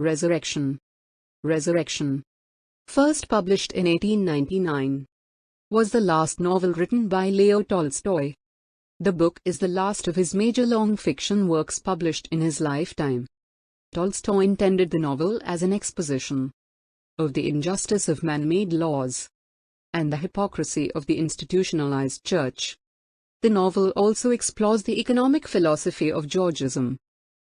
Resurrection. Resurrection, first published in 1899, was the last novel written by Leo Tolstoy. The book is the last of his major long-fiction works published in his lifetime. Tolstoy intended the novel as an exposition of the injustice of man-made laws and the hypocrisy of the institutionalized church. The novel also explores the economic philosophy of Georgism,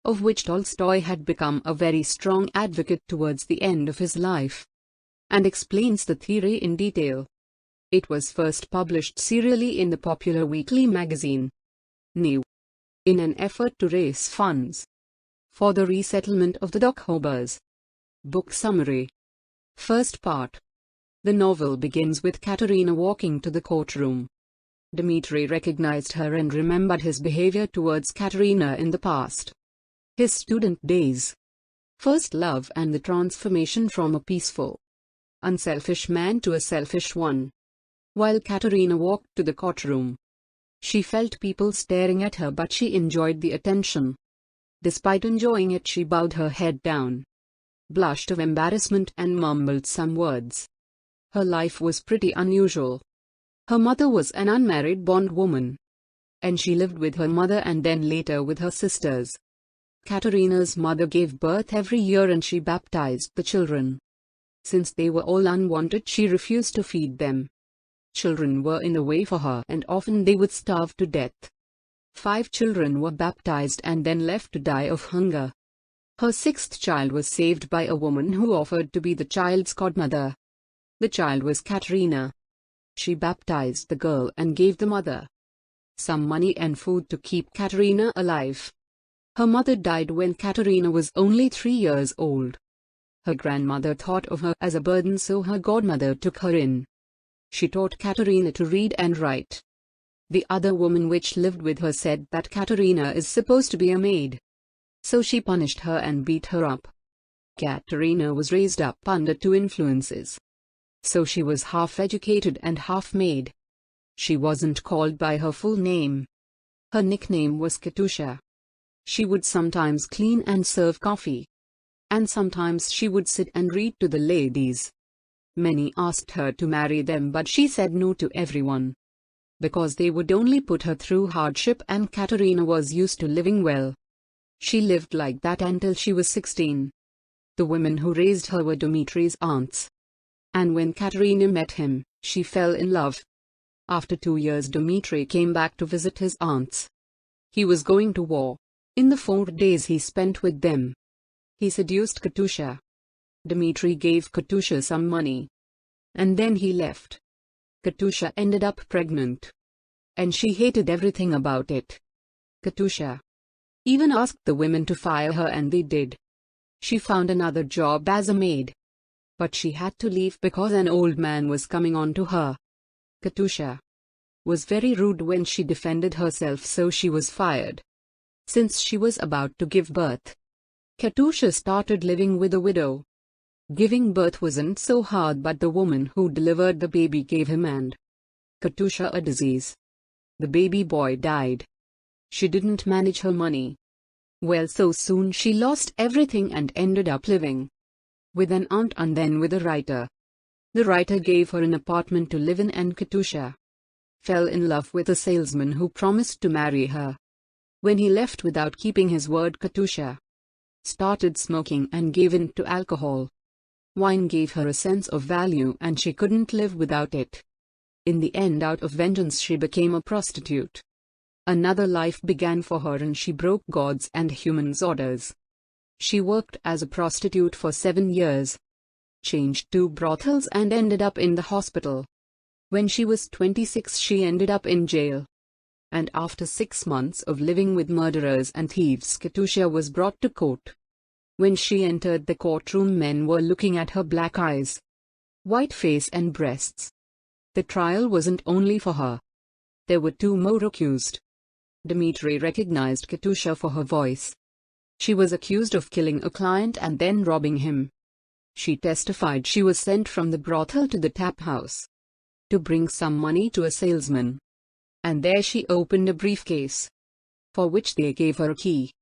of which Tolstoy had become a very strong advocate towards the end of his life, and explains the theory in detail. It was first published serially in the popular weekly magazine New, in an effort to raise funds for the resettlement of the dockhobers. Book summary. First part. The novel begins with Katerina walking to the courtroom. Dmitri recognized her and remembered his behavior towards Katerina in the past. His student days, first love, and the transformation from a peaceful, unselfish man to a selfish one. While Katerina walked to the courtroom, she felt people staring at her, but she enjoyed the attention. Despite enjoying it, she bowed her head down, blushed of embarrassment, and mumbled some words. Her life was pretty unusual. Her mother was an unmarried bondwoman, and she lived with her mother and then later with her sisters. Katerina's mother gave birth every year and she baptized the children. Since they were all unwanted, she refused to feed them. Children were in the way for her and often they would starve to death. 5 children were baptized and then left to die of hunger. Her 6th child was saved by a woman who offered to be the child's godmother. The child was Katerina. She baptized the girl and gave the mother some money and food to keep Katerina alive. Her mother died when Katerina was only 3 years old. Her grandmother thought of her as a burden, so her godmother took her in. She taught Katerina to read and write. The other woman which lived with her said that Katerina is supposed to be a maid, so she punished her and beat her up. Katerina was raised up under 2 influences, so she was half educated and half maid. She wasn't called by her full name. Her nickname was Katusha. She would sometimes clean and serve coffee, and sometimes she would sit and read to the ladies. Many asked her to marry them, but she said no to everyone, because they would only put her through hardship, and Katerina was used to living well. She lived like that until she was 16. The women who raised her were Dimitri's aunts, and when Katerina met him, she fell in love. After 2 years, Dmitri came back to visit his aunts. He was going to war. In the 4 days he spent with them, he seduced Katusha. Dmitri gave Katusha some money, and then he left. Katusha ended up pregnant, and she hated everything about it. Katusha even asked the women to fire her, and they did. She found another job as a maid, but she had to leave because an old man was coming on to her. Katusha was very rude when she defended herself, so she was fired. Since she was about to give birth, Katusha started living with a widow. Giving birth wasn't so hard, but the woman who delivered the baby gave him and Katusha a disease. The baby boy died. She didn't manage her money well, so soon she lost everything and ended up living with an aunt and then with a writer. The writer gave her an apartment to live in, and Katusha fell in love with a salesman who promised to marry her. When he left without keeping his word, Katusha started smoking and gave in to alcohol. Wine gave her a sense of value and she couldn't live without it. In the end, out of vengeance, she became a prostitute. Another life began for her and she broke God's and humans' orders. She worked as a prostitute for 7 years, changed 2 brothels and ended up in the hospital. When she was 26, she ended up in jail. And after 6 months of living with murderers and thieves, Katusha was brought to court. When she entered the courtroom, men were looking at her black eyes, white face and breasts. The trial wasn't only for her. There were 2 more accused. Dmitri recognized Katusha for her voice. She was accused of killing a client and then robbing him. She testified she was sent from the brothel to the tap house to bring some money to a salesman, and there she opened a briefcase, for which they gave her a key.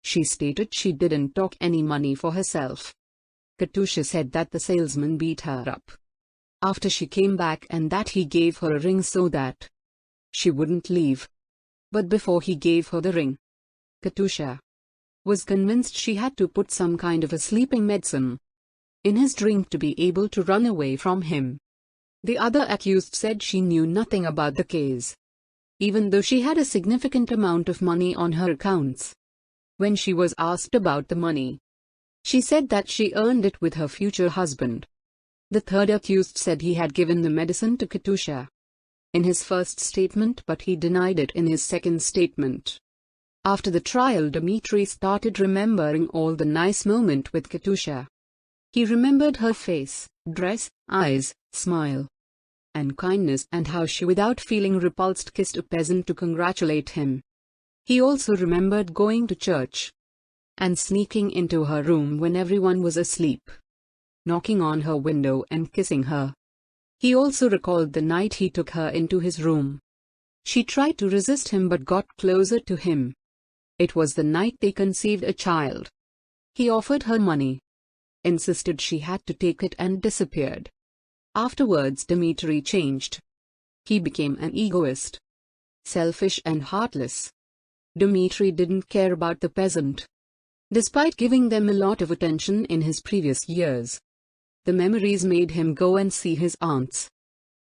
She stated she didn't take any money for herself. Katusha said that the salesman beat her up after she came back and that he gave her a ring so that she wouldn't leave. But before he gave her the ring, Katusha was convinced she had to put some kind of a sleeping medicine in his drink to be able to run away from him. The other accused said she knew nothing about the case, even though she had a significant amount of money on her accounts. When she was asked about the money, she said that she earned it with her future husband. The third accused said he had given the medicine to Katusha in his first statement, but he denied it in his second statement. After the trial, Dimitri started remembering all the nice moments with Katusha. He remembered her face, dress, eyes, smile, and kindness, and how she, without feeling repulsed, kissed a peasant to congratulate him. He also remembered going to church and sneaking into her room when everyone was asleep, knocking on her window and kissing her. He also recalled the night he took her into his room. She tried to resist him but got closer to him. It was the night they conceived a child. He offered her money, insisted she had to take it, and disappeared. Afterwards, Dimitri changed. He became an egoist, selfish and heartless. Dimitri didn't care about the peasant, despite giving them a lot of attention in his previous years. The memories made him go and see his aunts,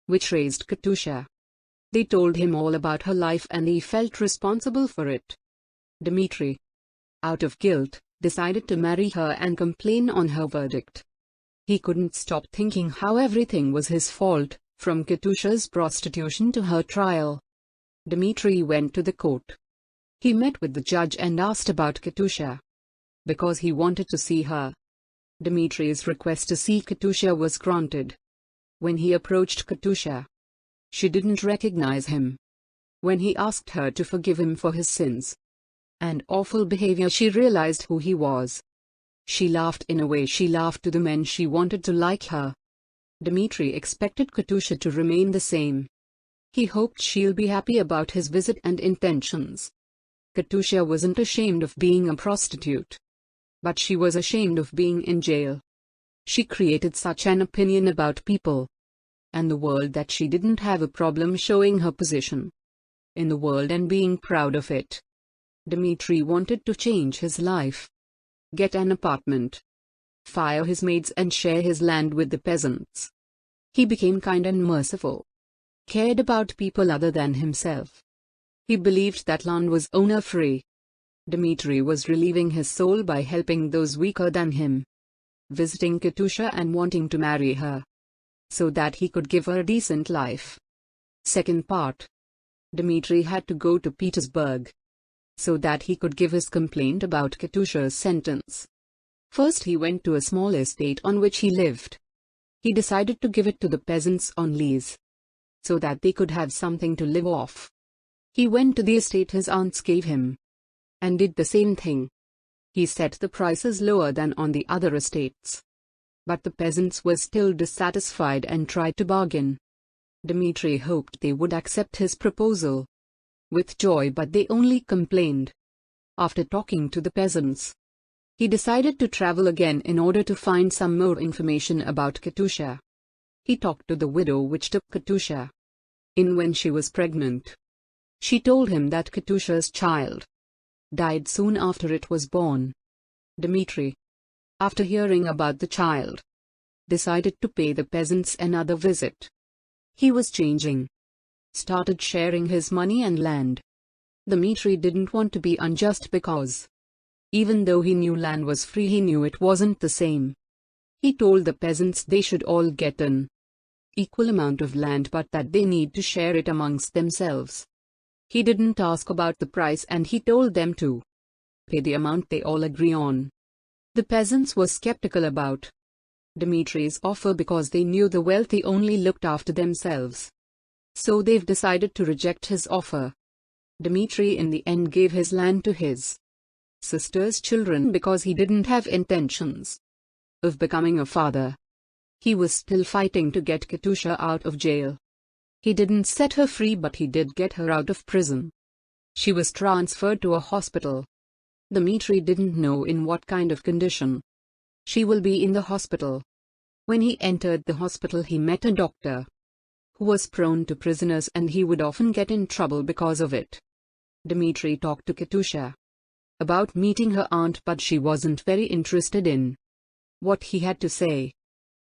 which raised Katusha. They told him all about her life and he felt responsible for it. Dimitri, out of guilt, decided to marry her and complain on her verdict. He couldn't stop thinking how everything was his fault, from Katusha's prostitution to her trial. Dimitri went to the court. He met with the judge and asked about Katusha, because he wanted to see her. Dimitri's request to see Katusha was granted. When he approached Katusha, she didn't recognize him. When he asked her to forgive him for his sins and awful behavior, she realized who he was. She laughed in a way she laughed to the men she wanted to like her. Dimitri expected Katusha to remain the same. He hoped she'll be happy about his visit and intentions. Katusha wasn't ashamed of being a prostitute, but she was ashamed of being in jail. She created such an opinion about people and the world that she didn't have a problem showing her position in the world and being proud of it. Dimitri wanted to change his life, get an apartment, fire his maids and share his land with the peasants. He became kind and merciful, cared about people other than himself. He believed that land was owner-free. Dimitri was relieving his soul by helping those weaker than him, visiting Katusha and wanting to marry her, so that he could give her a decent life. Second part. Dimitri had to go to Petersburg, so that he could give his complaint about Katusha's sentence. First he went to a small estate on which he lived. He decided to give it to the peasants on lease, so that they could have something to live off. He went to the estate his aunts gave him, and did the same thing. He set the prices lower than on the other estates. But the peasants were still dissatisfied and tried to bargain. Dimitri hoped they would accept his proposal with joy, but they only complained. After talking to the peasants, he decided to travel again in order to find some more information about Katusha. He talked to the widow which took Katusha in when she was pregnant. She told him that Katusha's child died soon after it was born. Dimitri, after hearing about the child, decided to pay the peasants another visit. He was changing, started sharing his money and land. Dimitri didn't want to be unjust because, even though he knew land was free, he knew it wasn't the same. He told the peasants they should all get an equal amount of land, but that they need to share it amongst themselves. He didn't ask about the price and he told them to pay the amount they all agree on. The peasants were skeptical about Dimitri's offer because they knew the wealthy only looked after themselves. So they've decided to reject his offer. Dimitri in the end gave his land to his sister's children because he didn't have intentions of becoming a father. He was still fighting to get Katusha out of jail. He didn't set her free, but he did get her out of prison. She was transferred to a hospital. Dimitri didn't know in what kind of condition she will be in the hospital. When he entered the hospital, he met a doctor who was prone to prisoners and he would often get in trouble because of it. Dimitri talked to Katusha about meeting her aunt, but she wasn't very interested in what he had to say.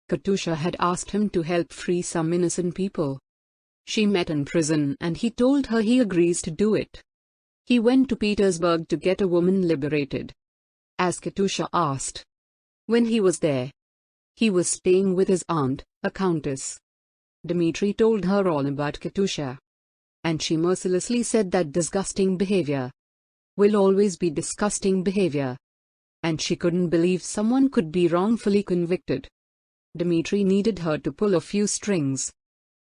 Katusha had asked him to help free some innocent people she met in prison, and he told her he agrees to do it. He went to Petersburg to get a woman liberated, as Katusha asked. When he was there, he was staying with his aunt, a countess. Dimitri told her all about Katusha, and she mercilessly said that disgusting behavior will always be disgusting behavior, and she couldn't believe someone could be wrongfully convicted. Dimitri needed her to pull a few strings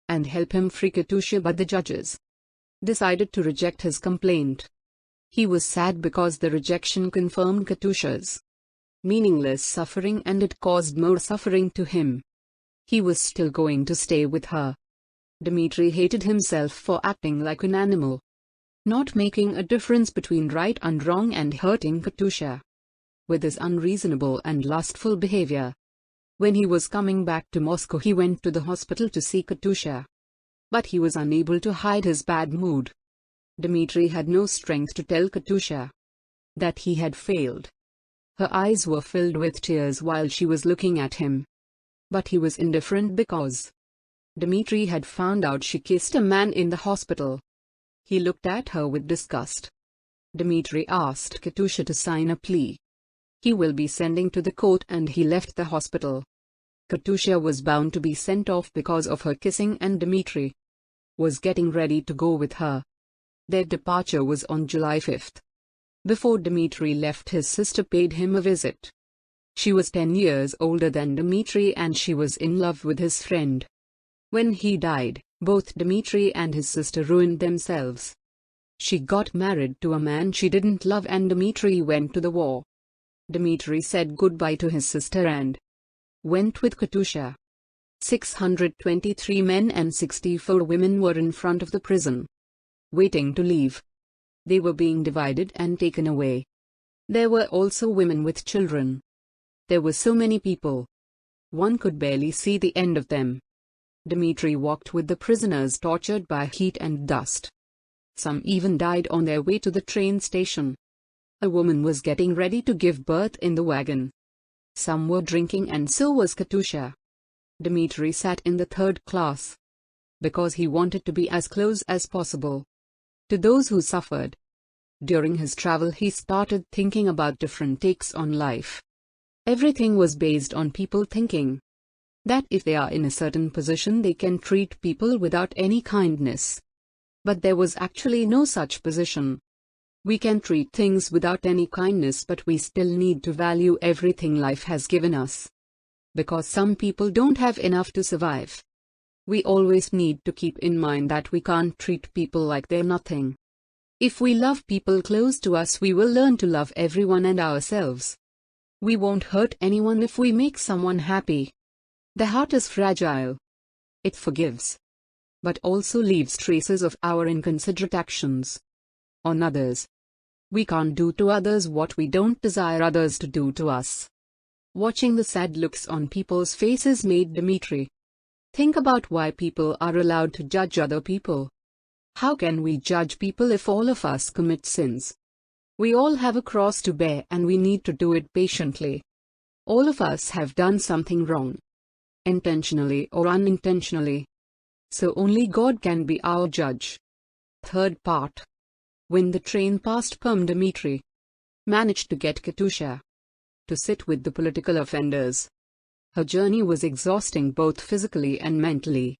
and help him free Katusha, but the judges decided to reject his complaint. He was sad because the rejection confirmed Katusha's meaningless suffering, and it caused more suffering to him. He was still going to stay with her. Dimitri hated himself for acting like an animal, not making a difference between right and wrong, and hurting Katusha with his unreasonable and lustful behavior. When he was coming back to Moscow, he went to the hospital to see Katusha, but he was unable to hide his bad mood. Dimitri had no strength to tell Katusha that he had failed. Her eyes were filled with tears while she was looking at him, but he was indifferent because Dimitri had found out she kissed a man in the hospital. He looked at her with disgust. Dimitri asked Katusha to sign a plea he will be sending to the court, and he left the hospital. Katusha was bound to be sent off because of her kissing, and Dimitri was getting ready to go with her. Their departure was on July 5th. Before Dimitri left, his sister paid him a visit. She was 10 years older than Dimitri, and she was in love with his friend. When he died, both Dimitri and his sister ruined themselves. She got married to a man she didn't love, and Dimitri went to the war. Dimitri said goodbye to his sister and went with Katusha. 623 men and 64 women were in front of the prison, waiting to leave. They were being divided and taken away. There were also women with children. There were so many people. One could barely see the end of them. Dimitri walked with the prisoners, tortured by heat and dust. Some even died on their way to the train station. A woman was getting ready to give birth in the wagon. Some were drinking, and so was Katusha. Dimitri sat in the third class because he wanted to be as close as possible to those who suffered. During his travel, he started thinking about different takes on life. Everything was based on people thinking that if they are in a certain position, they can treat people without any kindness. But there was actually no such position. We can treat things without any kindness, but we still need to value everything life has given us. Because some people don't have enough to survive. We always need to keep in mind that we can't treat people like they're nothing. If we love people close to us, we will learn to love everyone and ourselves. We won't hurt anyone if we make someone happy. The heart is fragile. It forgives, but also leaves traces of our inconsiderate actions on others. We can't do to others what we don't desire others to do to us. Watching the sad looks on people's faces made Dimitri think about why people are allowed to judge other people. How can we judge people if all of us commit sins? We all have a cross to bear, and we need to do it patiently. All of us have done something wrong, intentionally or unintentionally. So only God can be our judge. Third part. When the train passed Perm, Dimitri managed to get Katusha to sit with the political offenders. Her journey was exhausting both physically and mentally.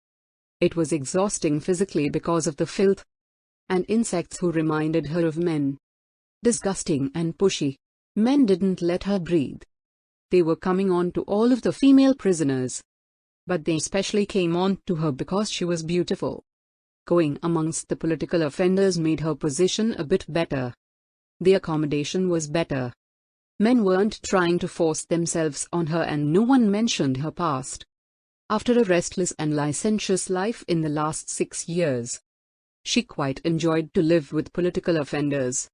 It was exhausting physically because of the filth and insects who reminded her of men. Disgusting and pushy. Men didn't let her breathe. They were coming on to all of the female prisoners, but they especially came on to her because she was beautiful. Going amongst the political offenders made her position a bit better. The accommodation was better. Men weren't trying to force themselves on her, and no one mentioned her past. After a restless and licentious life in the last 6 years, she quite enjoyed to live with political offenders.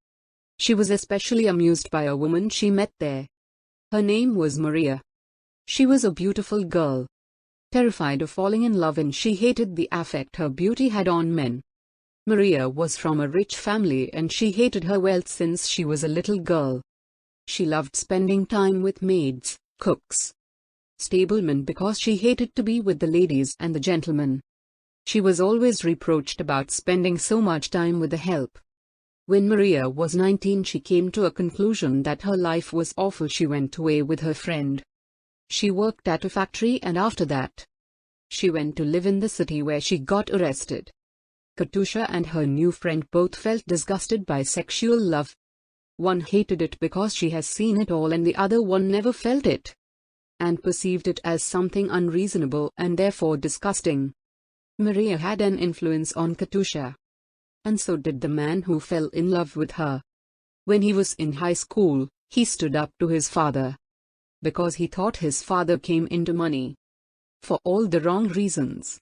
She was especially amused by a woman she met there. Her name was Maria. She was a beautiful girl, terrified of falling in love, and she hated the effect her beauty had on men. Maria was from a rich family and she hated her wealth since she was a little girl. She loved spending time with maids, cooks, stablemen because she hated to be with the ladies and the gentlemen. She was always reproached about spending so much time with the help. When Maria was 19, she came to a conclusion that her life was awful. She went away with her friend. She worked at a factory, and after that, she went to live in the city where she got arrested. Katusha and her new friend both felt disgusted by sexual love. One hated it because she has seen it all, and the other one never felt it, and perceived it as something unreasonable and therefore disgusting. Maria had an influence on Katusha, and so did the man who fell in love with her. When he was in high school, he stood up to his father, because he thought his father came into money for all the wrong reasons.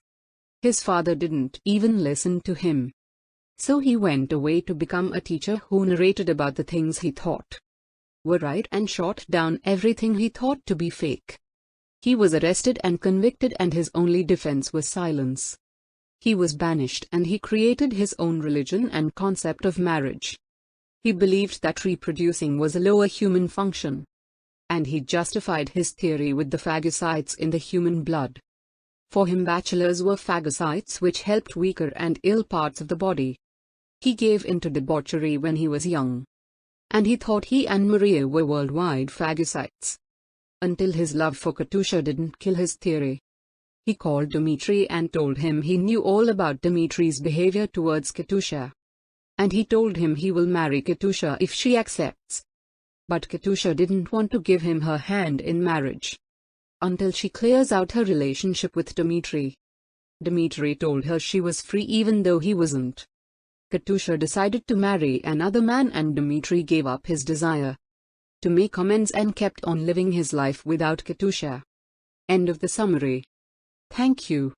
His father didn't even listen to him. So he went away to become a teacher who narrated about the things he thought were right and shot down everything he thought to be fake. He was arrested and convicted, and his only defense was silence. He was banished and he created his own religion and concept of marriage. He believed that reproducing was a lower human function, and he justified his theory with the phagocytes in the human blood. For him, bachelors were phagocytes which helped weaker and ill parts of the body. He gave in to debauchery when he was young, and he thought he and Maria were worldwide phagocytes, until his love for Katusha didn't kill his theory. He called Dimitri and told him he knew all about Dimitri's behavior towards Katusha, and he told him he will marry Katusha if she accepts. But Katusha didn't want to give him her hand in marriage until she clears out her relationship with Dimitri. Dimitri told her she was free even though he wasn't. Katusha decided to marry another man, and Dimitri gave up his desire to make amends and kept on living his life without Katusha. End of the summary. Thank you.